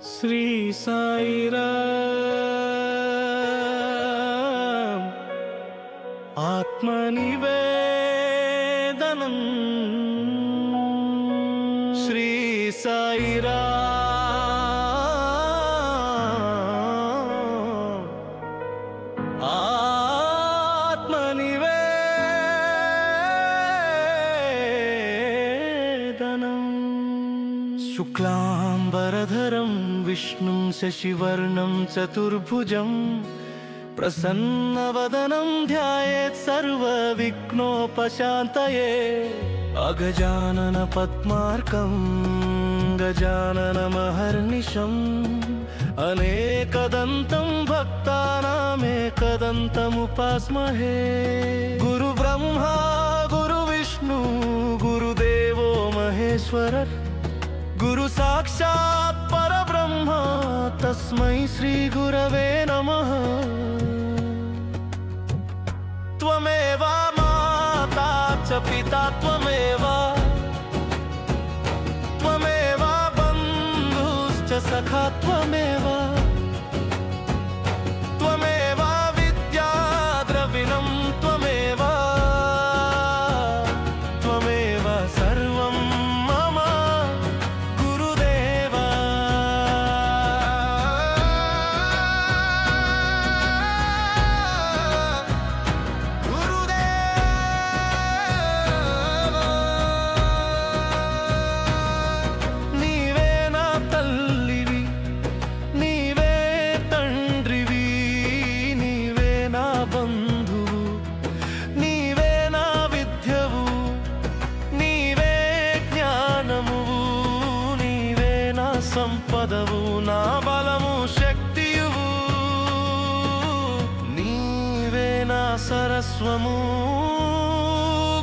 శ్రీ సాయిరామ్ ఆత్మనివేదనం శ్రీ సాయిరామ్ ఆత్మనివేదనం శుక్లాంబరధరం విష్ణుం శశివర్ణం చతుర్భుజం ప్రసన్నవదనం ధ్యాయేత్ సర్వవిఘ్నోపశాంతయే అగజానన పద్మార్కం గజాననమహర్నిశం అనేకదంతం భక్తానామేకదంతముపాస్మహే గురు బ్రహ్మా గురు విష్ణు గురుదేవో మహేశ్వరర్ గురు సాక్షాత్ పరబ్రహ్మ తస్మై శ్రీ గురవే నమః త్వమేవ మాతా చ పితా త్వమేవ బంధుశ్చ సఖా త్వమేవ విద్యా ద్రవిణం త్వమేవ సర్వం మమ గురుదేవ నీవే నా తల్లివి నీవే తండ్రివి నీవే నా బంధువు నీవే నా విద్యవు నీవే జ్ఞానమువు నీవే నా సంపదవు నా బలము శక్తియువు నీవే నా సరస్వము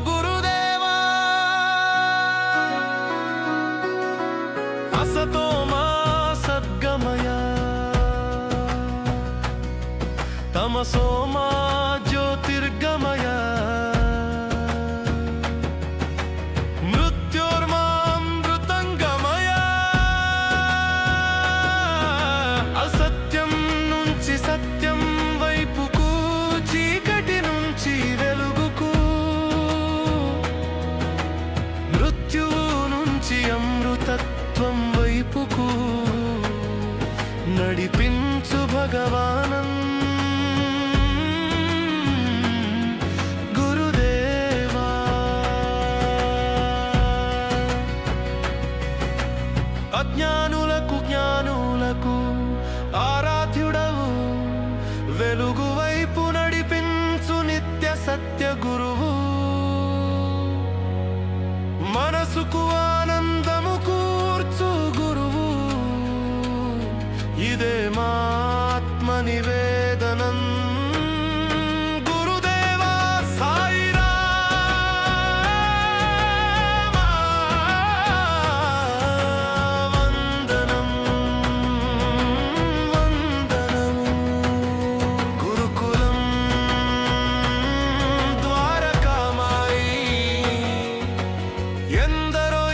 గురుదేవా అసతో మా సద్గమయ తమసో మా జ్యోతిర్గమయ మృత్యోర్మామృతంగమయ అసత్యం నుంచి సత్యం వైపుకు చీకటి నుంచి వెలుగుకు మృత్యువు నుంచి అమృతత్వం వైపుకు నడిపించు భగవానం గురుదేవా అజ్ఞానులకు జ్ఞానులకు ఆరాధ్యుడవు వెలుగు వైపు నడిపించు నిత్య సత్య గురువు మనసుకు ఆనందము కూర్చు గురువు ఇదే మా ఆత్మ నివేదనం గురుదేవా సాయిరామ వందనం వందనము గురుకులం ద్వారకామాయి ఎందరో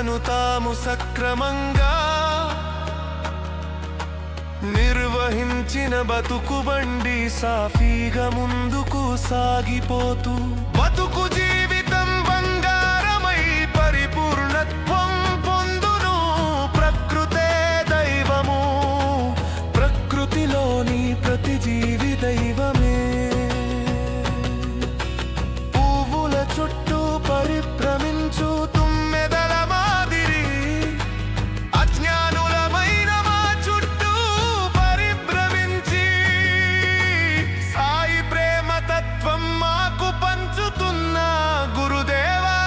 పనులను తాము సక్రమంగా నిర్వహించిన బతుకుబండి సాఫీగా ముందుకు సాగిపోతూ బతుకు జీవితం బంగారమై పరిపూర్ణత్వం పొందును. ప్రకృతే దైవము, ప్రకృతిలోని ప్రతి జీవి దైవమే. పువ్వుల చుట్టూ పరిభ్రమించు తుమ్మెదల మాదిరి అజ్ఞానులమైన మా చుట్టూ పరిభ్రమించి సాయి ప్రేమ తత్వం మాకు పంచుతున్న గురుదేవా.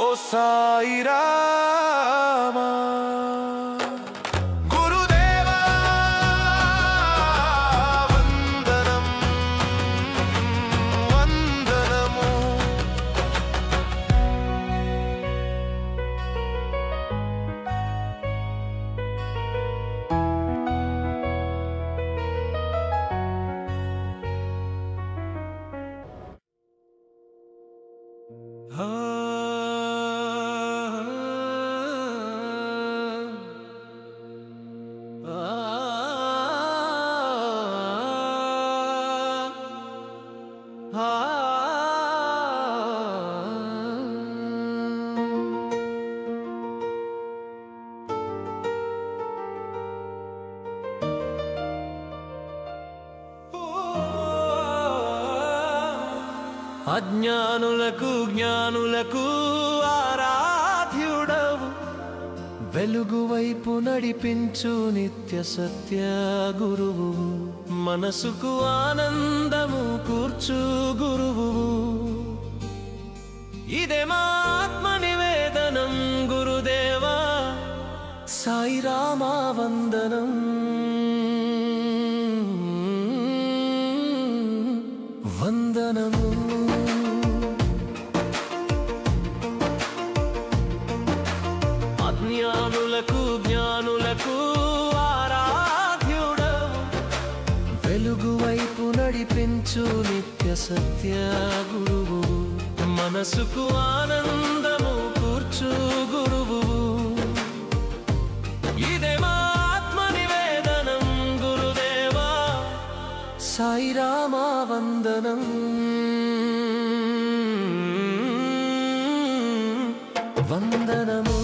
ఓ సాయి రామా గురుదేవా వందనం వందనము. అజ్ఞానులకు జ్ఞానులకు ఆరాధ్యుడవు, వెలుగు వైపు నడిపించు నిత్య సత్య గురువు, మనసుకు ఆనందము కూర్చు గురువు. ఇదే మా ఆత్మ నివేదనం గురుదేవా. సాయి రామా వందనం వందనము. అజ్ఞానులకు జ్ఞానులకు ఆరాధ్యుడవు, వెలుగు వైపు నడిపించు నిత్య సత్య గురువు, మనసుకు ఆనందము కూర్చు గురువు. ఇదే మా ఆత్మ నివేదనం గురుదేవా. సాయి రామా వందనం వందనము.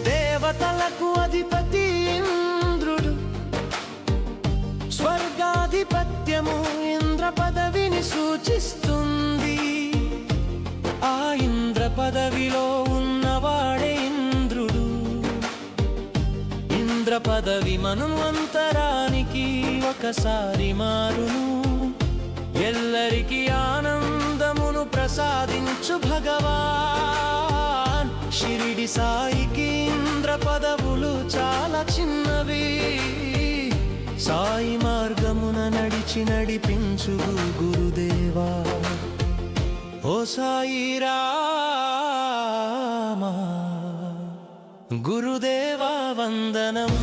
దేవతలకు అధిపతి ఇంద్రుడు, స్వర్గాధిపత్యము ఇంద్ర పదవిని సూచిస్తుంది. ఆ ఇంద్ర పదవిలో ఉన్నవాడే ఇంద్రుడు. ఇంద్ర పదవి మన్వంతరానికి ఒకసారి మారును. ఎల్లరికి ఆనందమును ప్రసాదించు భగవాన్. షిరిడి సాయికి ఇంద్ర పదవులు చాలా చిన్నవి. సాయి మార్గమున నడిచి నడిపించు గురుదేవా. ఓ సాయి రామా గురుదేవా వందనం.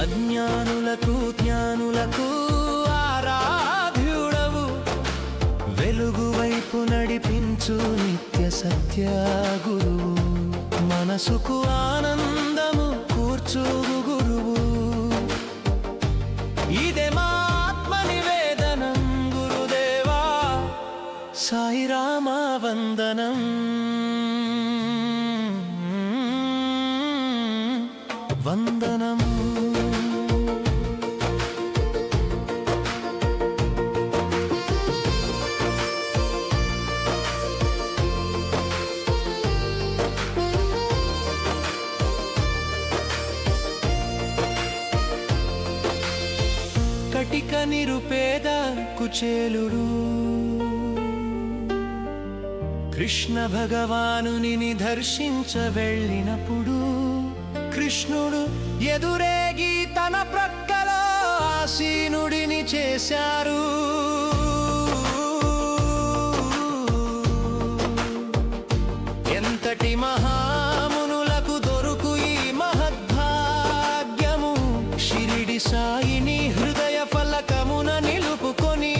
అజ్ఞానులకు జ్ఞానులకు ఆరాధ్యుడవు, వెలుగు వైపు నడిపించు నిత్య సత్య గురువు, మనసుకు ఆనందము కూర్చు గురువు. ఇదే మా ఆత్మ నివేదనం గురుదేవా. సాయి రామా వందనం వందనం. నిరుపేద కుచేలుడు కృష్ణ భగవానుని దర్శించ వెళ్ళినప్పుడు కృష్ణుడు ఎదురేగి తన ప్రక్కలో ఆసీనుడిని చేశారు. ఎంతటి మహామునులకు దొరుకు ఈ మహద్భాగ్యము, షిరిడి సాయిని హృదయ ఫలకమున నిలుపుకొని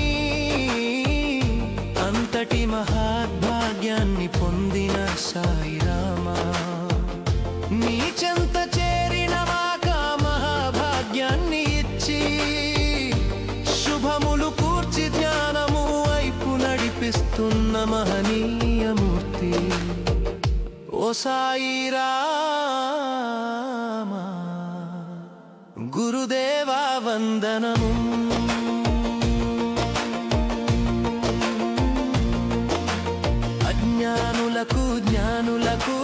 అంతటి మహద్భాగ్యాన్ని పొందిన సాయిరామా, నీ చెంత చేరిన మాక మహాభాగ్యాన్ని ఇచ్చి శుభములు కూర్చి జ్ఞానము వైపు నడిపిస్తున్న మహనీయమూర్తి ఓ సాయిరామా. గురుదేవా వందనము. అజ్ఞానులకు జ్ఞానులకు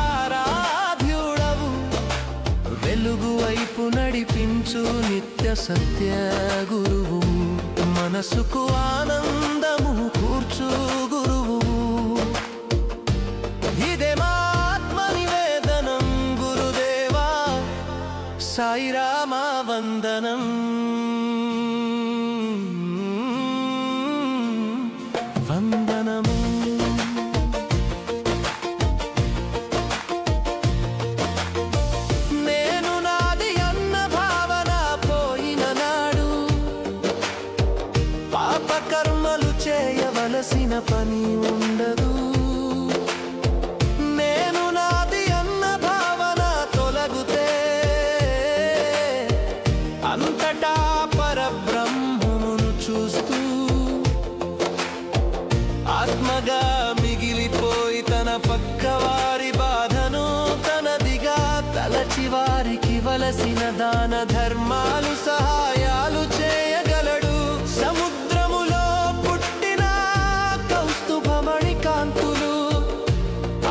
ఆరాధ్యుడవు, వెలుగు వైపు నడిపించు నిత్య సత్య గురువు, మనసుకు ఆనందము కూర్చు గురువు. ఇదే మా ఆత్మ నివేదనం గురుదేవా, సాయిరామా వందనం. వందనము. నేను నాది అన్న భావన పోయిన నాడు పాప కర్మలు చేయవలసిన పని ఉండదు. నేను నాది అన్న భావన తొలగుతే అంతటా పరబ్రహ్మమును చూస్తూ ఆత్మగా మిగిలిపోయి తన పక్కవారి బాధను తనదిగా తలచి వారికి వలసిన దాన ధర్మాలు సహాయాలు చేయగలడు. సముద్రములో పుట్టిన కౌస్తుభమణి కాంతులు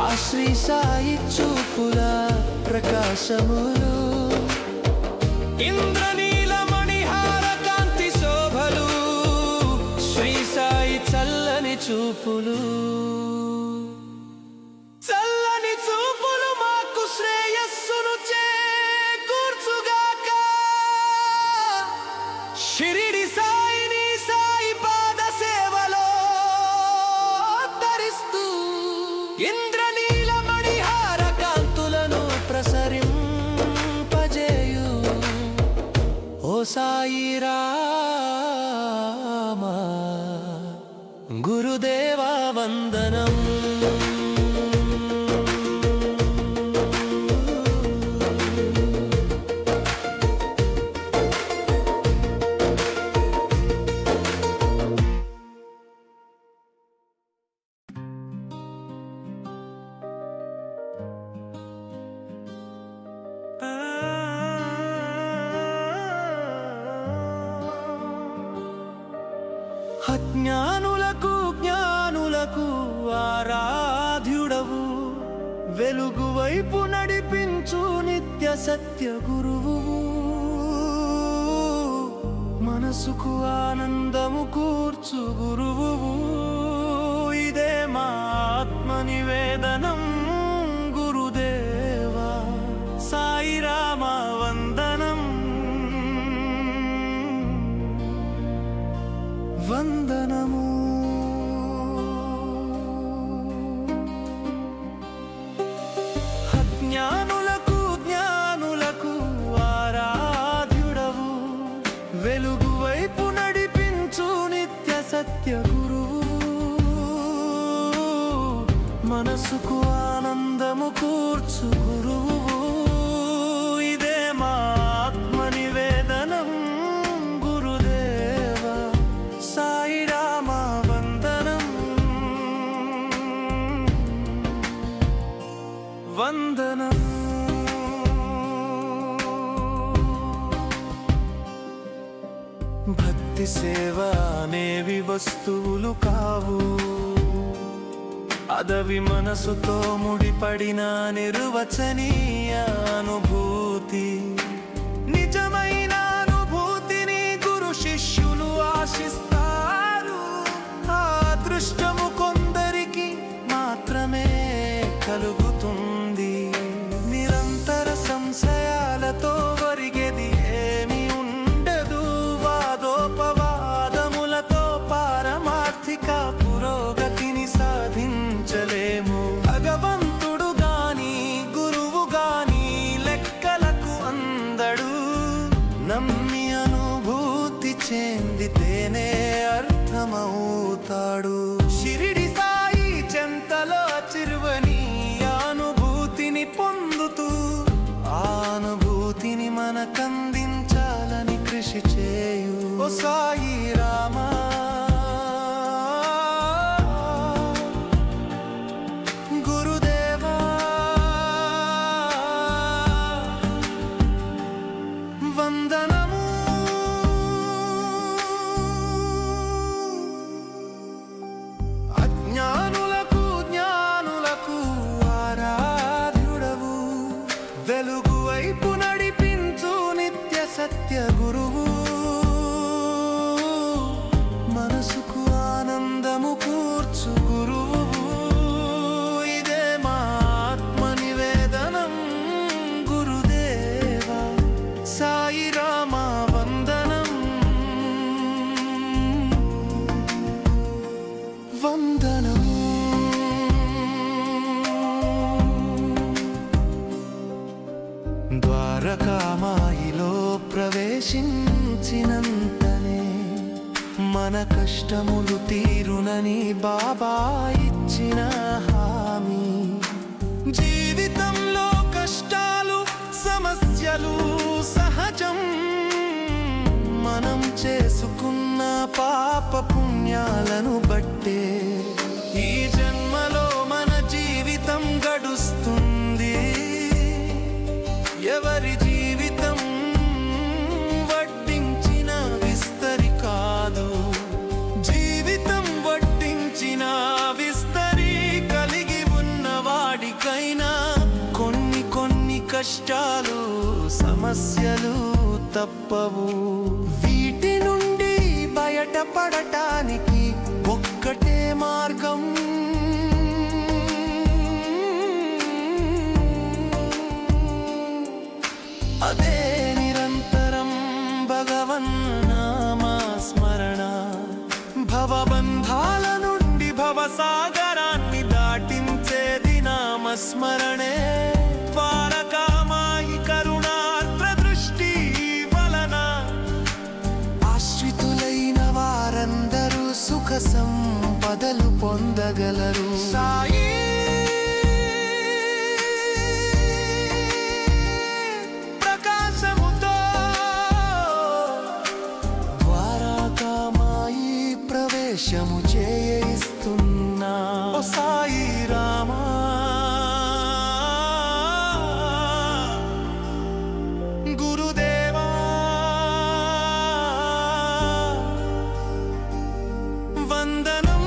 ఆ శ్రీ సాయి చూపుల ప్రకాశములు, ఇంద్రనీలమణిహార కాంతి శోభలు శ్రీ సాయి చల్లని చూపులు. చల్లని చూపులు మాకు శ్రేయస్సును చేకూర్చుగాక. షిరిడి సాయిని సాయి పాద సేవలో తరిస్తూ ఇంద్రనీలమణిహార కాంతులను ప్రసరింపజేయు ఓ సాయిరామా. గురుదేవా వందనం. అజ్ఞానులకు జ్ఞానులకు ఆరాధ్యుడవు, వెలుగు వైపు నడిపించు నిత్య సత్య గురువు, మనసుకు ఆనందము కూర్చు గురువు. ఇదే మా ఆత్మ నివేదనం గురుదేవా, సాయిరామా వందనం. వందనము. అజ్ఞానులకు జ్ఞానులకు ఆరాధ్యుడవు, వెలుగు వైపు నడిపించు నిత్య సత్య గురువు, మనసుకు ఆనందము కూర్చు గురువు. ఇదే మా ఆత్మ నివేదనం గురుదేవా, సాయిరామా వందనం. వందనం. భక్తి సేవ అనేవి వస్తువులు కావు, అదవి మనసుతో ముడిపడిన నిర్వచనీయ అనుభూతి. నిజమైన అనుభూతిని గురు శిష్యుల ఆశిస్తారు. ఆ అదృష్టము కొందరికి మాత్రమే కలుగుతుంది. నిరంతర సంశయాలతో వరిగేది ఏమి ఉండదు. వాదోపవాదములతో పారమార్థిక పురోగతిని సాధించలేము. భగవంతుడు గాని గురువు గాని లెక్కలకు అందడు. నమ్మి అనుభూతి చెందితేనే అర్థమవుతాడు. షిరిడి సాయి చెంతలో చిరువని అనుభూతిని పొందుతూ ఆ అనుభూతిని మనకందించాలని కృషి చేయు. ఓ సాయి రామా, గురుదేవా, వందనము. అజ్ఞానులకు జ్ఞానులకు ఆరాధ్యుడవు. వెలుగు వైపు నడిపించు నిత్య సత్య గురువు. మనసుకు ఆనందము కూర్చు గురువు. ఇదే మా ఆత్మ నివేదనం గురుదేవా. సాయి రామ వందనం, వందనం. ద్వారకామాయిలో ప్రవేశించినంతనే మన కష్టములు తీరునని బాబా ఇచ్చిన హామీ. జీవితంలో కష్టాలు సమస్యలు సహజం. మనం చేసుకున్న పాప పుణ్యాలను బట్టే ఈ జన్మలో మన జీవితం గడుస్తుంది. ఎవరి జీవితం వడ్డించిన విస్తరి కాదు. జీవితం వడ్డించిన విస్తరి కలిగి ఉన్నవాడికైనా కొన్ని కష్టాలు సమస్యలు తప్పవు. వీటి నుండి బయటపడటానికి ఒక్కటే మార్గం. అదే నిరంతరం భగవన్నామా స్మరణ. భవబంధాల నుండి భవసాగరాన్ని దాటించేది నామస్మరణే. ద్వారకామాయి కరుణార్ద్ర దృష్టి వలన ఆశ్రితులైన వారందరూ సుఖ సంపదలు పొందగలరు. సాయి ప్రకాశముతో ద్వారకామాయి ప్రవేశము చేయిస్తున్నా. ఓ సాయి రామా, గురుదేవా, వందనం,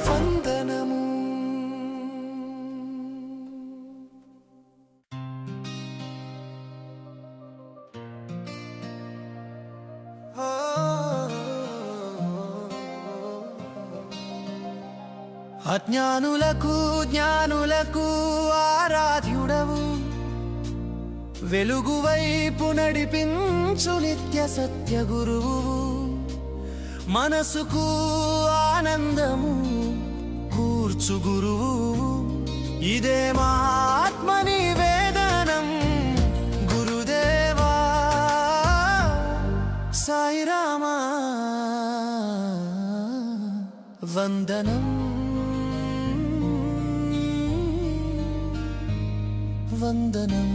వందనము. అజ్ఞానులకు జ్ఞానులకు ఆరాధ్యుడవు. వెలుగు వైపు నడిపించు నిత్య సత్య గురువు. మనసుకు ఆనందము కూర్చు గురువు. ఇదే మా ఆత్మ నివేదనం గురుదేవా. సాయి రామా వందనం, వందనం.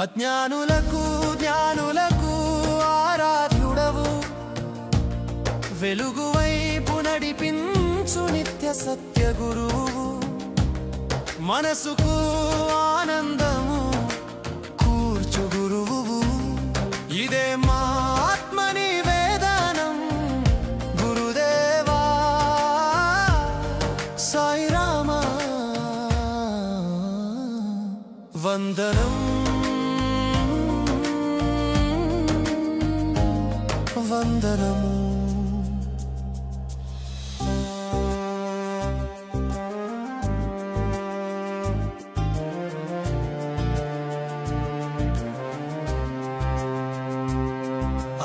అజ్ఞానులకు జ్ఞానులకు ఆరాధ్యుడవు. వెలుగు వైపు నడిపించు నిత్య సత్య గురువు. మనసుకు ఆనందము కూర్చు గురువు. ఇదే మా ఆత్మ నివేదనం గురుదేవా. సాయి రామా వందనం, వందనము.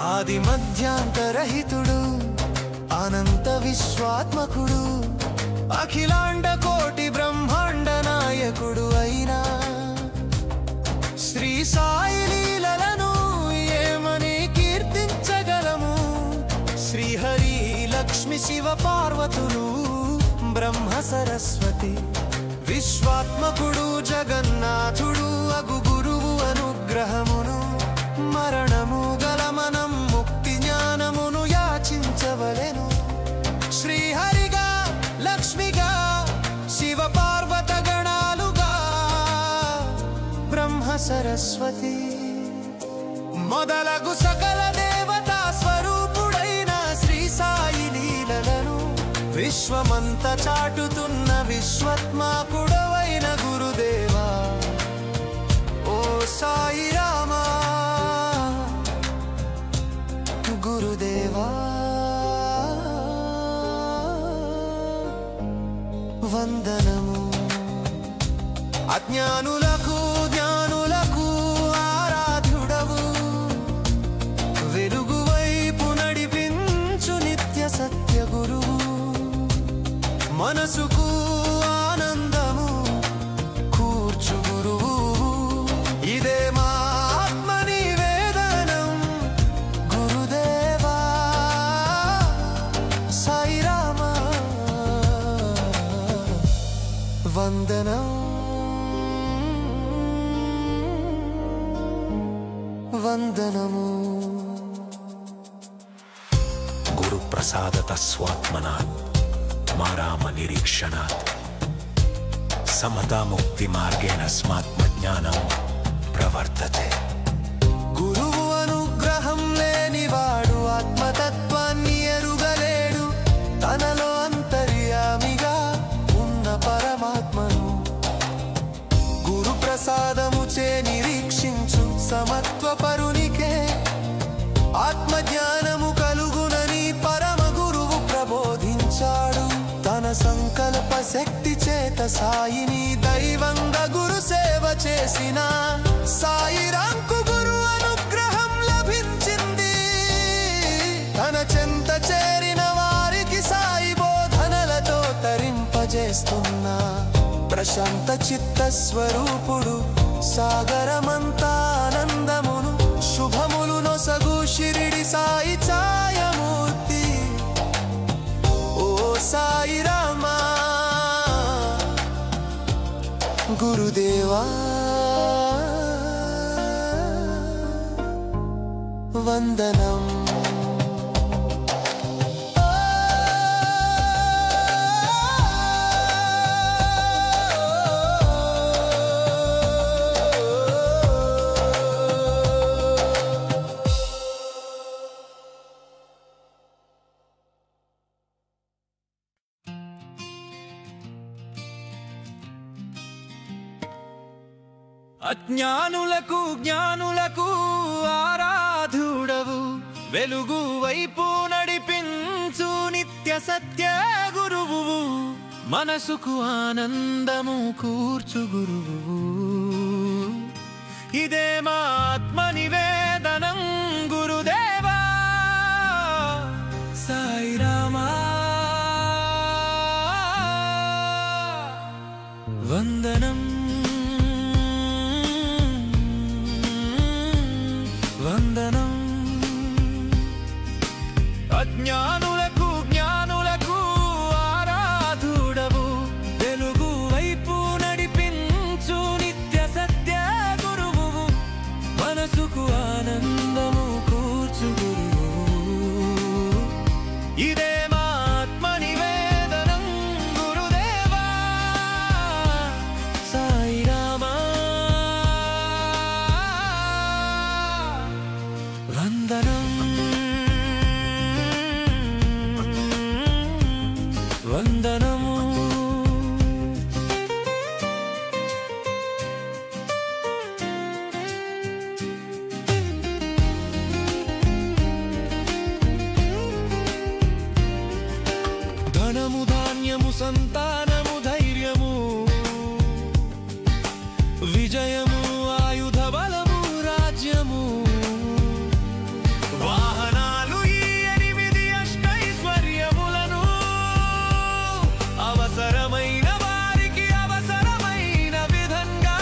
ఆది మధ్యాంతరహితుడు, అనంత విశ్వాత్మకుడు, అఖిలాండ కోటి బ్రహ్మాండ నాయకుడు అయినా శ్రీ సాయి లీలలను ఏమని కీర్తించగలము. శ్రీహరి లక్ష్మి శివ పార్వతులు, బ్రహ్మ సరస్వతి, విశ్వాత్మకుడు జగన్నాథుడు అగు గురువు అనుగ్రహమును మరణము గలమనం ముక్తి జ్ఞానమును యాచించవలెను. శ్రీహరిగా లక్ష్మిగా శివ పార్వత గణాలుగా బ్రహ్మ సరస్వతి మొదలగు సకల దేవతా స్వరూపుడైన శ్రీ సాయి లీలలను విశ్వమంత చాటుతున్న విశ్వత్మాకుడవైన గురుదేవా ఓ సాయి రామా గురుదేవా వందనము. అజ్ఞానులకు జ్ఞానులకు ఆరాధ్యుడవు, వెలుగు వైపు నడిపించు నిత్య సత్య గురువు, మనసుకు ఆనందము కూర్చు గురువు. ఇదే మా ఆత్మ నివేదనం గురుదేవా సాయి రామా వందనం వందనము. గురు ప్రసాదత స్వాత్మనాత్ మారామ నిరీక్షణాత్ సమతా ముక్తి మార్గేణ స్మాత్మజ్ఞానం ప్రవర్తతే. గురువు అనుగ్రహం లేనివాడు ఆత్మతత్వాన్ని ఎరుగలేడు. తనలో అంతర్యామిగా ఉన్న పరమాత్మను గురు ప్రసాదము చే నిరీక్షించు సమత్వపరునికే ఆత్మజ్ఞానము కలుగునని పరమ గురువు ప్రబోధించాడు. తన సంకల్ప శక్తి చేత సాయిని దైవంగా గురు సేవ చేసిన సాయిరాంకు గురు అనుగ్రహం లభించింది. తన చెంత చేరిన వారికి సాయి బోధనలతో తరింపజేస్తున్న ప్రశాంత చిత్త స్వరూపుడు, సాగరమంతా ఆనందమును శుభములు నొసగు షిరిడి సాయి ఛాయమూర్తి ఓ సాయి రామా గురుదేవా వందనం. అజ్ఞానులకు జ్ఞానులకు ఆరాధుడవు, వెలుగు వైపు నడిపించు నిత్య సత్య గురువు, మనసుకు ఆనందము కూర్చు గురువు. ఇదే మా ఆత్మ నివేదనం గురుదేవా సాయి రామా వందనం వందనం. అజ్ఞానులకు జ్ఞానులకు ఆరాధుడవు, వెలుగు వైపు నడిపించు నిత్య సత్య గురువు, మనసుకు ఆనందము కూర్చు గురువు. ఇదే మా ఆత్మ నివేదనం గురుదేవా సాయి రామా వందనం సంతానము ధైర్యము విజయము ఆయుధ బలము రాజ్యము వాహనాలు ఈ 8 అష్టైశ్వర్యములను అవసరమైన వారికి అవసరమైన విధంగా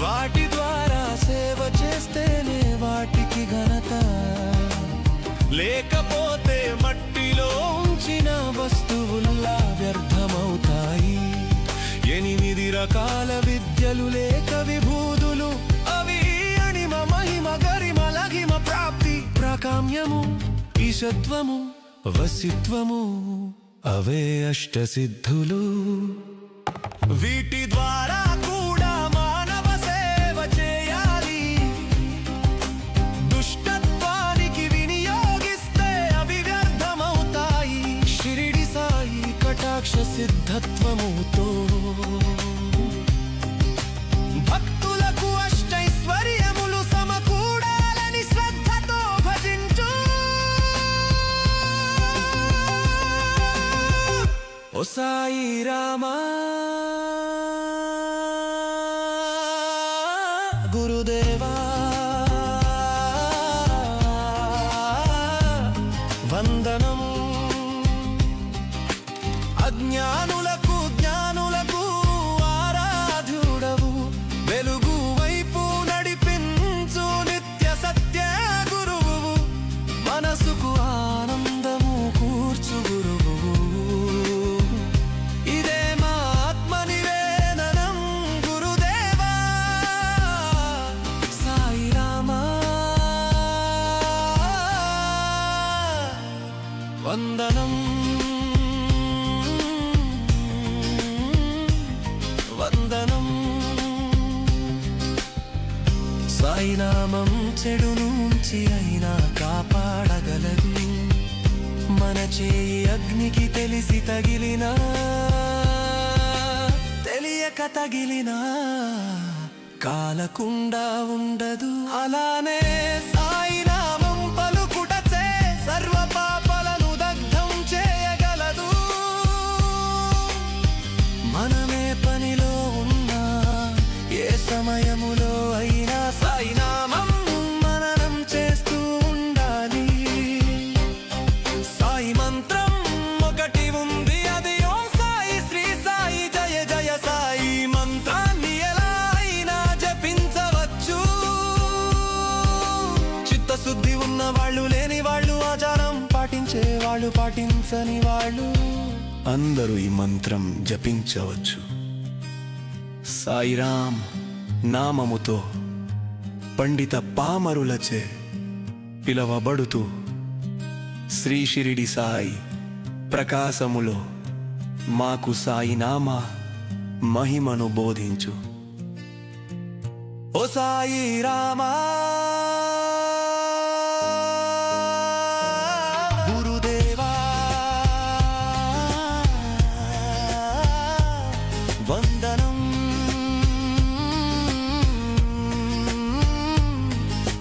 వాటి ద్వారా సేవ చేస్తేనే వాటికి ఘనత లేకపోతే మట్టిలో ఉంచిన వస్తువుల్లా వ్యర్థమవుతాయి 8 రకాల విద్యలు లేక విభూతులు అవి అణిమ మహిమ గరిమ లఘిమ ప్రాప్తి ప్రాకామ్యము ఈశత్వము వసిత్వము అవే అష్టసిద్ధులు వీటి ద్వారా కూడా మానవ సేవ చేయాలి దుష్టత్వానికి వినియోగిస్తే అవి వ్యర్థమవుతాయి షిరిడి సాయి కటాక్ష సిద్ధత్వముతో భక్తులకు అష్టైశ్వర్యములు సమకూడాలని శ్రద్ధతో భజించు ఓ సాయి రామా గురుదేవా వందనం అజ్ఞానులకు జ్ఞానులకు ఆరాధ్యుడవు వెలుగు వైపు నడిపించు నిత్య సత్య గురువు మనసుకు ఆనందము కూర్చు గురువు ఇదే మా ఆత్మ నివేదనం గురుదేవా సాయి రామా వందనం వందనం సాయి నామం చెడు నుంచి అయినా కాపాడగలదు మన చేయి అగ్నికి తెలిసి తగిలినా తెలియక తగిలినా కాలకుండా ఉండదు అలానే సాయి నామం పలుకుటచే సర్వ పాపలను దగ్ధం చేయగలదు మనమే పనిలో ఉన్నా ఏ సమయములో అయినా సాయి నామం మననం చేస్తూ ఉండాలి సాయి మంత్రం ఒకటి ఉంది అది ఓం సాయి శ్రీ సాయి జయ జయ సాయి మంత్రాన్ని ఎలా అయినా జపించవచ్చు చిత్తశుద్ధి ఉన్న వాళ్ళు లేని వాళ్ళు ఆచారం పాటించే వాళ్ళు పాటించని వాళ్ళు అందరూ ఈ మంత్రం జపించవచ్చు సాయిరామ్ నామముతో పండిత పామరులచే పిలవబడుతూ శ్రీ షిరిడి సాయి ప్రకాశములో మాకు సాయి నామ మహిమను బోధించు ఓ సాయి రామా గురుదేవా వందనం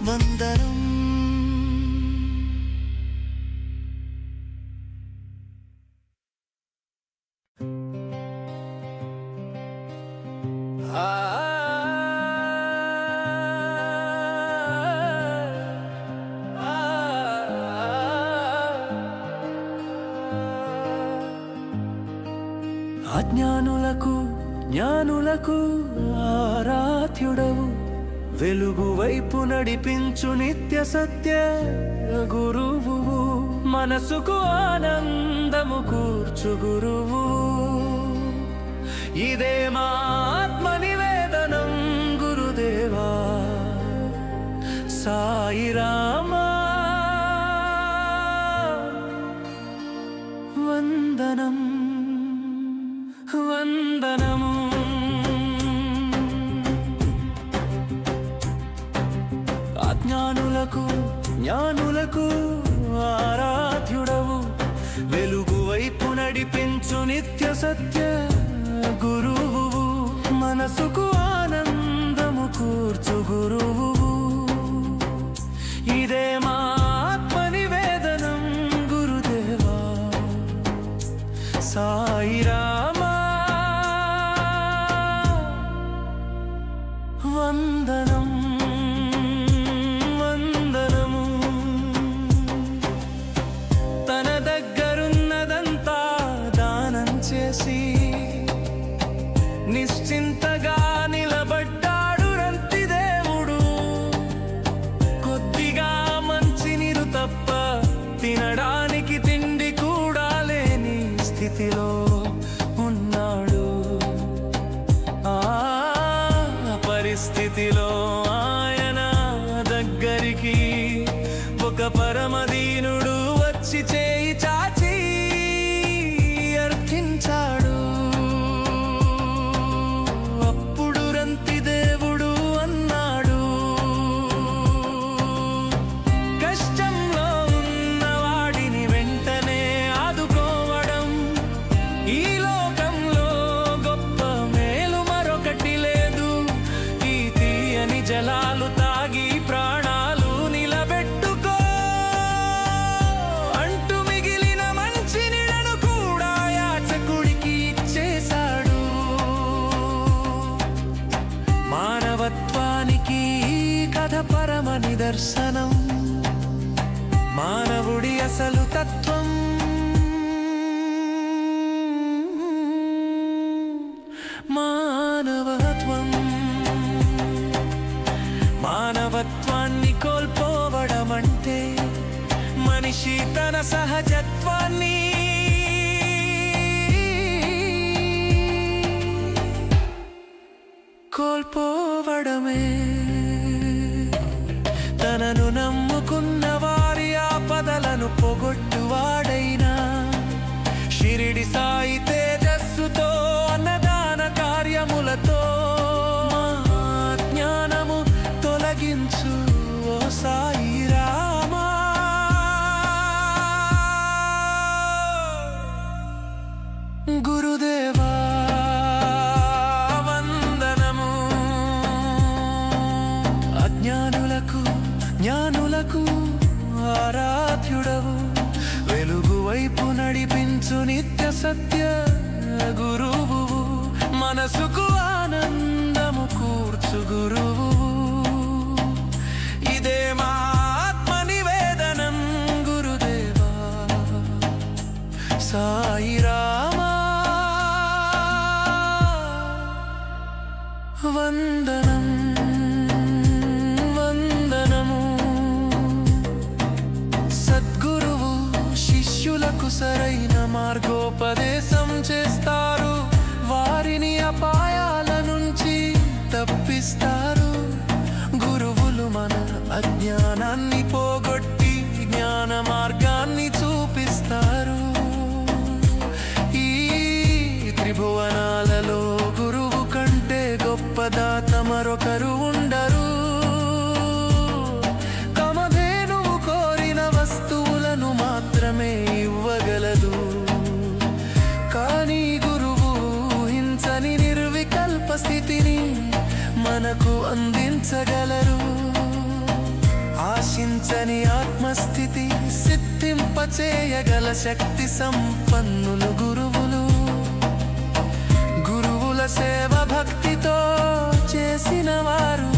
వందనం అజ్ఞానులకు జ్ఞానులకు ఆరాధ్యుడవు వెలుగు వైపు నడిపించు నిత్య సత్య గురువు మనసుకు ఆనందము కూర్చు గురువు ఇదే మా ఆత్మ నివేదనం గురుదేవా సాయి రామా వందనం వందనము అజ్ఞానులకు జ్ఞానులకు ఆరాధ్యుడవు వెలుగు వైపు నడిపించు నిత్య సత్య గురువు మనసుకు ఆనందము కూర్చు గురువు ఇదే మా ఆత్మ నివేదనం గురుదేవా తినడానికి తిండి కూడా లేని స్థితిలో ఉన్నాడు. ఆ పరిస్థితిలో ఆయన దగ్గరికి ఒక పరమదీనుడు వచ్చి చేయి చాచి అర్థించాడు. అప్పుడు రంతి దేవుడు అన్నాడు, కష్టంలో ఉన్నవాడిని వెంటనే ఆదుకోవడం ఈ లోకంలో గొప్ప మేలు మరొకటి లేదు. ఈ తీయని జలాలు తాగి ప్రాణాలు నిలబెట్టుకో అంటూ మిగిలిన మంచి నీడను కూడా యాచకుడికి ఇచ్చేశాడు. మానవత్వానికి ఈ కథ పరమ నిదర్శనం, మానవుడి అసలు తత్వం. మానవత్వాన్ని కోల్పోవడం అంటే మనిషి తన సహజత్వాన్ని కోల్పోవడమే. తనను నమ్ముకున్న వారి ఆపదలను పొగొట్టువాడైనా షిరిడి సాయి తేజస్సుతో అన్నదాన కార్యములతో జ్ఞానము తొలగించు ఓ సాయి రామా. గురుదేవా వందనము. అజ్ఞానులకు జ్ఞానులకు ఆరాధ్యుడవు, వెలుగు వైపు నడిపించు నిత్య సత్య గురువు, మనసుకు ఆనందము కూర్చు గురువు. ఇదే మా ఆత్మ నివేదనం గురుదేవా సాయి రామా. వందనం వందనము. సద్గురువు శిష్యులకు సరైన మార్గోపదేశం చేస్తారు, వారిని అపాయాల నుంచి తప్పిస్తారు. గురువులు మన అజ్ఞానాన్ని పోగొట్టి జ్ఞాన మార్గాన్ని చూపిస్తారు. ఈ త్రిభువనాలలో గురువు కంటే గొప్ప దాత మరొకరు ఉండరు. కామధేనువు కోరిన వస్తువులను మాత్రమే ఇవ్వగలదు, కానీ గురువు హింసని నిర్వికల్ప స్థితిని మనకు అందించగలరు. ఆశించని ఆత్మస్థితి సిద్ధింపచేయగల శక్తి సంపన్నులు గురువులు. గురువుల సేవ భక్తితో చేసిన వారు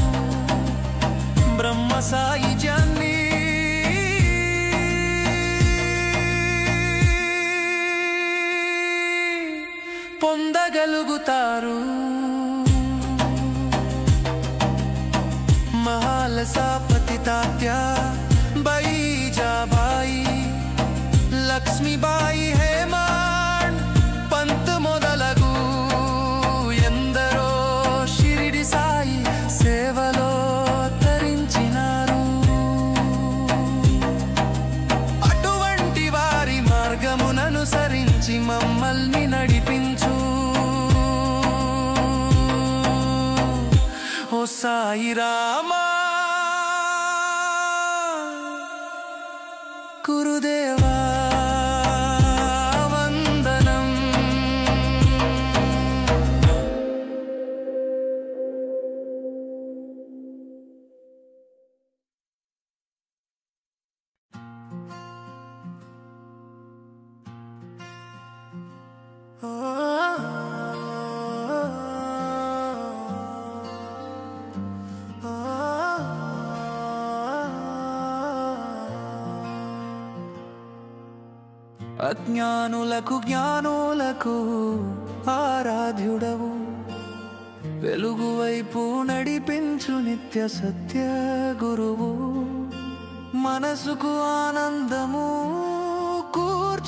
బ్రహ్మ సాయుజ్యాన్ని పొందగలుగుతారు. మహాలసాపతి తాత్య బైజాబాయి, లక్ష్మీబాయి, హేమాడ్ పంత్ మొదలగు ఎందరో షిరిడి సాయి సేవలో తరించినారు. అటువంటి వారి మార్గముననుసరించి మమ్మల్ని నడిపించు ఓ సాయి రామా. గురుదేవా వందనం. అజ్ఞానులకు జ్ఞానులకు ఆరాధ్యుడవు, వెలుగు వైపు నడిపించు నిత్య సత్య గురువు, మనసుకు ఆనందము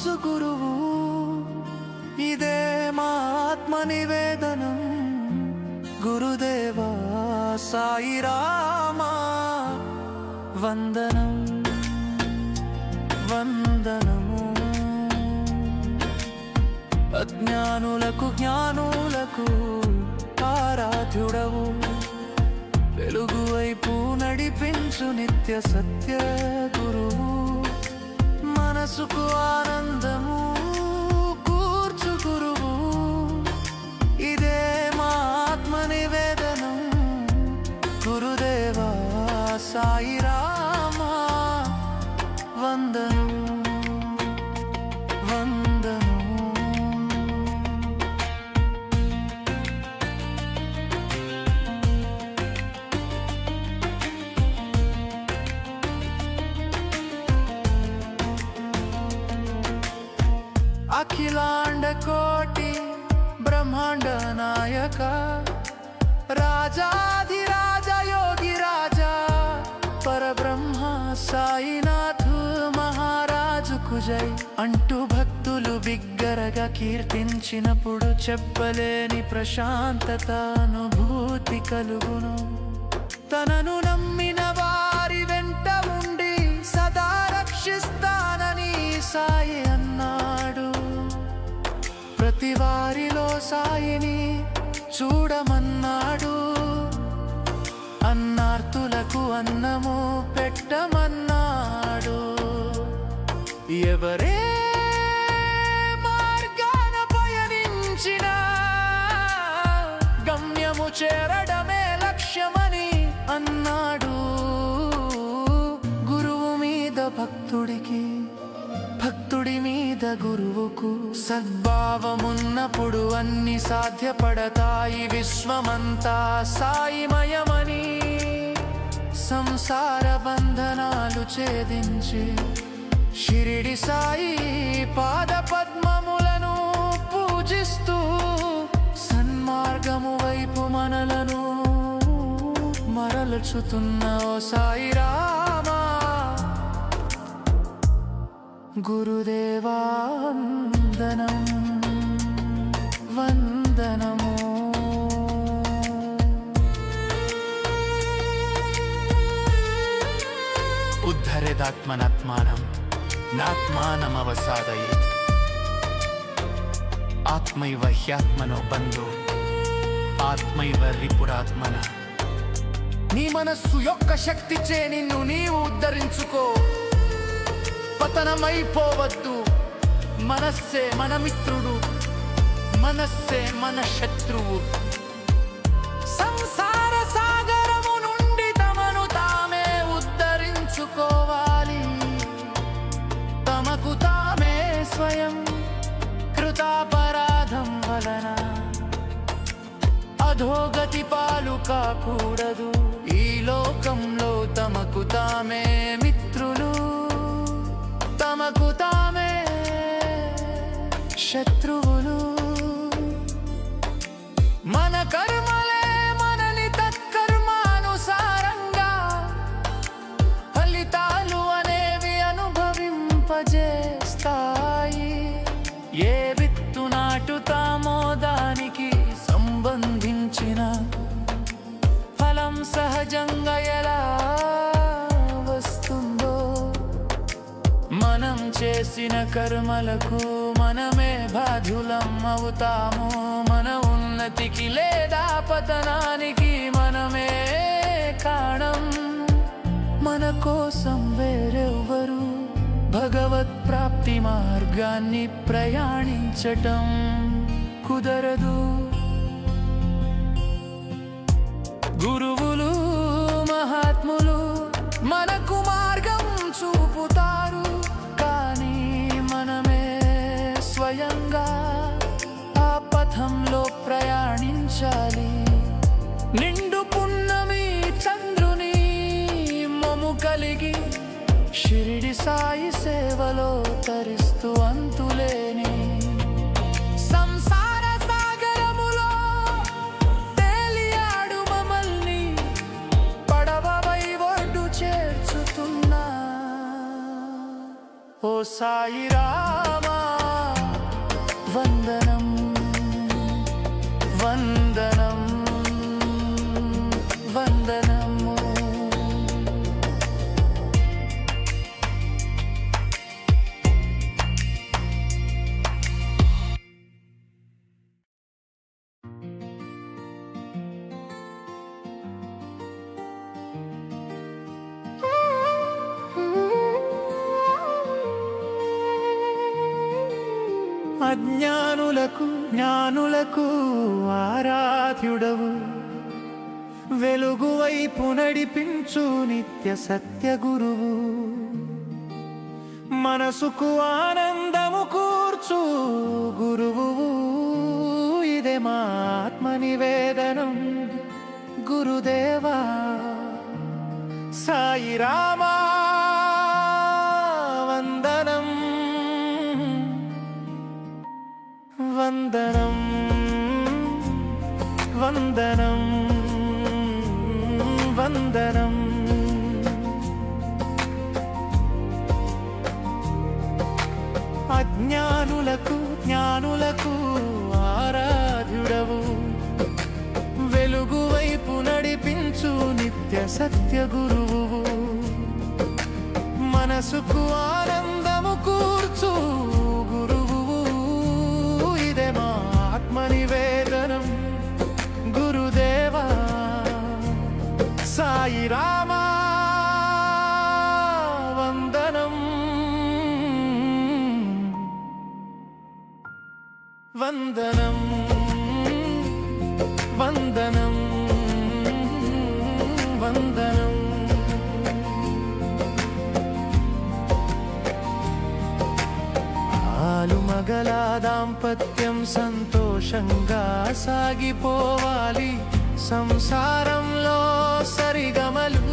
కూర్చు గురువు. ఇదే మా ఆత్మ నివేదనం. గురుదేవా సాయి రామా వందనం వందనము. అజ్ఞానులకు జ్ఞానులకు ఆరాధ్యుడవు. వెలుగు వైపు నడిపించు నిత్య సత్య గురువు. మనసుకు ఆనందము కూర్చు గురువు. ఇదే మా ఆత్మ నివేదనం. గురుదేవా సాయి రామా వందనం వందనం. అఖిలాండ కోటి బ్రహ్మాండ నాయక రాజాధిరాజ యోగి రాజా పరబ్రహ్మ సాయినాథ్ మహారాజుకు జై అంటూ భక్తులు బిగ్గరగా కీర్తించినప్పుడు చెప్పలేని ప్రశాంతత అనుభూతి కలుగును. తనను నమ్మిన వారి వెంట ఉండి సదా రక్షిస్తానని సాయి అన్నాడు. ప్రతి వారిలో సాయిని చూడమన్నాడు. అన్నార్తులకు అన్నము పెట్టమన్నాడు. ఎవరే మార్గాన పయనించిన గమ్యము చేరడమే లక్ష్యమని అన్నాడు. గురువు మీద భక్తుడికి, భక్తుడి మీద గురువుకు సద్భావమున్నప్పుడు అన్ని సాధ్యపడతాయి. విశ్వమంతా సాయిమయమని సంసార బంధనాలు ఛేదించి షిరిడి సాయి పాద పద్మములను పూజిస్తూ సన్మార్గము వైపు మనలను మరల్చుతున్న ఓ సాయి రామా గురుదేవా వందనం వందనము. ఉద్ధరేదాత్మనాత్మానం నాత్మానమవసాదయేత్. ఆత్మైవ హ్యాత్మనో బంధు ఆత్మైవ రిపురాత్మన. నీ మనస్సు యొక్క శక్తిచే నిన్ను నీవు ఉద్ధరించుకో. పతనమైపోవద్దు. మనస్సే మన మిత్రుడు, మనస్సే మన శత్రువు. సంసార సాగరము నుండి తమను తామే ఉద్ధరించుకోవాలి. తమకు తామే స్వయం కృతాపరాధం వలన అధోగతి పాలు కాకూడదు. ఈ లోకంలో తమకు తామే మిత్రులు, తమకు తామే శత్రువులు. మన కర్మలే మనని తత్కర్మానుసారంగా ఫలితాలు అనేవి అనుభవింపజేస్తాయి. ఏ విత్తు నాటుతామో దానికి సంబంధించిన ఫలం సహజంగా ఎలా వస్తుందో, మనం చేసిన కర్మలకు మనమే బాధ్యులం అవుతాము. మన ఉన్నతికి లేదా పతనానికి మనమే కారణం. మన కోసం వేరెవ్వరు భగవత్ ప్రాప్తి మార్గాన్ని ప్రయాణించటం కుదరదు. గురువులు మహాత్ములు మనకు మార్గం చూపుతారు. కానీ మనమే స్వయంగా ఆ పథంలో ప్రయాణించాలి. నిండు పున్నమి చంద్రుని మొము కలిగి షిరిడి సాయి సేవలో తరిస్తూ అంతులేని సంసార సాగరములో తేలియాడు మమ్మల్ని పడవవై ఒడ్డు చేర్చుతున్నా ఓ సాయి రామా వందనం వందనం వందనము. అజ్ఞానులకు జ్ఞానులకు ఆరాధ్యుడవు, వెలుగు వైపు నడిపించు నిత్య సత్య గురువు. మనసుకు ఆనందము కూర్చు గురువు, ఇదే మా ఆత్మ నివేదనం గురుదేవా. సాయి రామా వందనం వందనం వందనం వందనం. అజ్ఞానులకు జ్ఞానులకు ఆరాధ్యుడవు, వెలుగు వైపు నడిపించు నిత్య సత్య గురువు. మనసుకు ఆనందము కూర్చు గురువు, ఇదే మా ఆత్మ నివేదనం గురుదేవా. సాయి రామా వందనం వందనం వందనం వందనం. ఆలుమగల దాంపత్యం సంతోషంగా సాగిపోవాలి, సంసారంలో సరిగమలు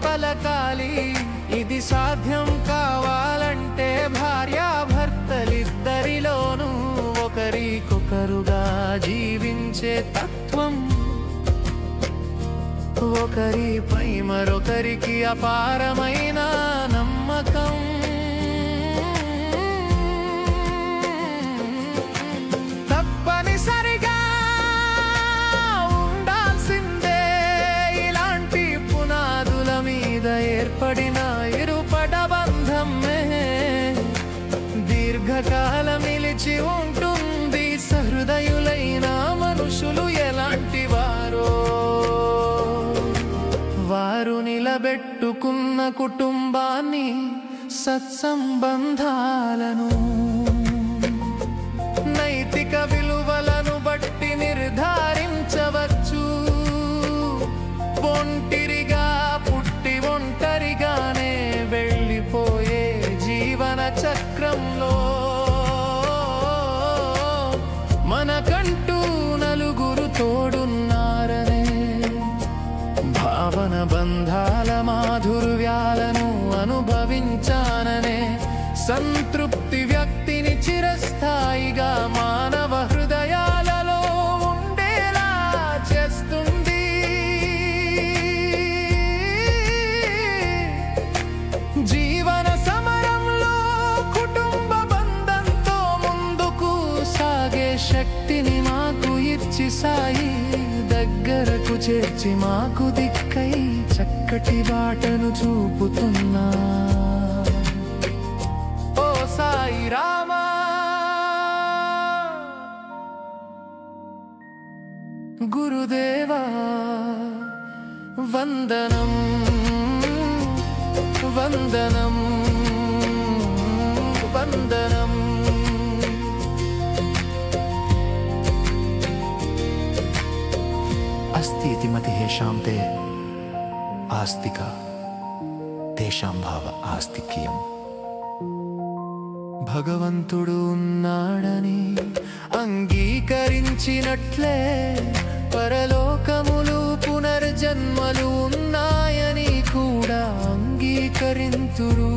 పలకాలి. ఇది సాధ్యం కావాలంటే భార్యాభర్తలిద్దరిలోనూ ఒకరికొకరుగా జీవించే తత్వం, ఒకరిపై మరొకరికి అపారమైన నమ్మకం. తప్పనిసరిగా ఉండాల్సిందే ఇలాంటి పునాదుల మీద ఏర్పడిన ఇరుపడ బంధమే దీర్ఘకాలం నిలిచి ఉంటుంది. సహృదయులైన మనుషులు ఎలాంటి వారో వారు నిలబెట్టుకున్న కుటుంబాన్ని సత్సంబంధాలను నైతిక విలువలను బట్టి నిర్ధారించవచ్చు. ఒంటిరిగా పుట్టి ఒంటరిగానే వెళ్ళిపోయే జీవన చక్రంలో మనకంటూ నలుగురు తోడున్నారనే భావన, బంధాల మాధుర్యాలను అనుభవించాననే సంతృప్తి వ్యక్తిని చిరస్థాయిగా మానవ హృదయాలలో ఉండేలా చేస్తుంది. జీవన సమరంలో కుటుంబ బంధంతో ముందుకు సాగే శక్తిని మాకు ఇచ్చి సాయి దగ్గరకు చేర్చి మాకు దిక్కై చక్కటి బాటను చూపుతున్నా. ఓ సాయి రామా గురుదేవా వందనం వందనం వందనం. अस्ति इति मतिः येषां ते आस्तिका तेषां भाव आस्तिक्यम्. భగవంతుడు ఉన్నాడని అంగీకరించినట్లే పరలోకములు పునర్జన్మలు ఉన్నాయని కూడా అంగీకరింతురు.